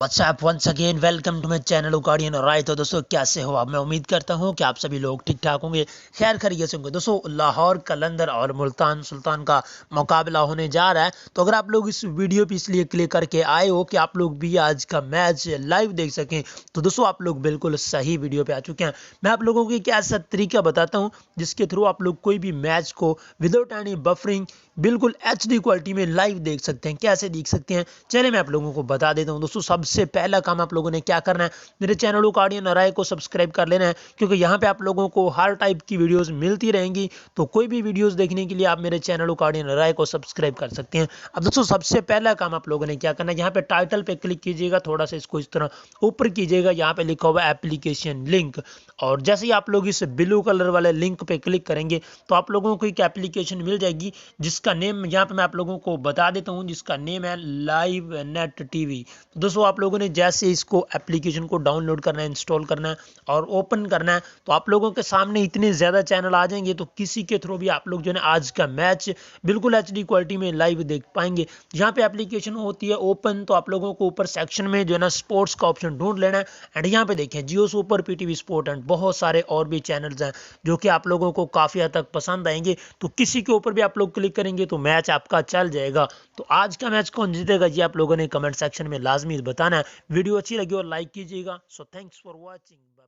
WhatsApp once again welcome to my channel उगाड़ियन राय। तो दोस्तों कैसे हो आप? मैं उम्मीद करता हूं कि आप सभी लोग ठीक ठाक होंगे, खैर खैरियत से होंगे। दोस्तों लाहौर कलंदर और मुल्तान सुल्तान का मुकाबला होने जा रहा है। तो अगर आप लोग इस वीडियो पे इसलिए क्लिक करके आए हो कि आप लोग भी आज का मैच लाइव देख सकें, तो दोस्तों आप लोग बिल्कुल सही वीडियो पे आ चुके हैं। मैं आप लोगों को एक ऐसा तरीका बताता हूँ जिसके थ्रू आप लोग कोई भी मैच को विदाउट एनी बफरिंग बिल्कुल HD क्वालिटी में लाइव देख सकते हैं। कैसे देख सकते हैं चलिए मैं आप लोगों को बता देता हूं। दोस्तों सबसे पहला काम आप लोगों ने क्या करना है, मेरे चैनल उगाड़ियन राय को सब्सक्राइब कर लेना है, क्योंकि यहाँ पे आप लोगों को हर टाइप की वीडियोस मिलती रहेंगी। तो कोई भी वीडियोस देखने के लिए आप मेरे चैनल उगाड़ियन राय को सब्सक्राइब कर सकते हैं। अब दोस्तों सबसे पहला काम आप लोगों ने क्या करना है, यहाँ पे टाइटल पे क्लिक कीजिएगा, थोड़ा सा इसको इस तरह ऊपर कीजिएगा, यहाँ पे लिखा हुआ एप्लीकेशन लिंक। और जैसे ही आप लोग इस ब्लू कलर वाले लिंक पे क्लिक करेंगे तो आप लोगों को एक एप्लीकेशन मिल जाएगी जिसका नेम यहाँ पे मैं आप लोगों को बता देता हूँ, जिसका नेम है लाइव नेट टीवी। तो दोस्तों आप लोगों ने जैसे इसको एप्लीकेशन को डाउनलोड करना है, इंस्टॉल करना है और ओपन करना है, तो आप लोगों के सामने इतने ज़्यादा चैनल आ जाएंगे। तो किसी के थ्रू भी आप लोग जो है आज का मैच बिल्कुल HD क्वालिटी में लाइव देख पाएंगे। यहाँ पे एप्लीकेशन होती है ओपन, तो आप लोगों को ऊपर सेक्शन में जो है ना स्पोर्ट्स का ऑप्शन ढूंढ लेना है। एंड यहाँ पे देखें जियो सुपर, PTV स्पोर्ट एंड बहुत सारे और भी चैनल्स हैं जो कि आप लोगों को काफ़ी हद तक पसंद आएंगे। तो किसी के ऊपर भी आप लोग क्लिक करेंगे तो मैच आपका चल जाएगा। तो आज का मैच कौन जीतेगा ये आप लोगों ने कमेंट सेक्शन में लाजमी बताना है। वीडियो अच्छी लगी और लाइक कीजिएगा। So thanks for watching.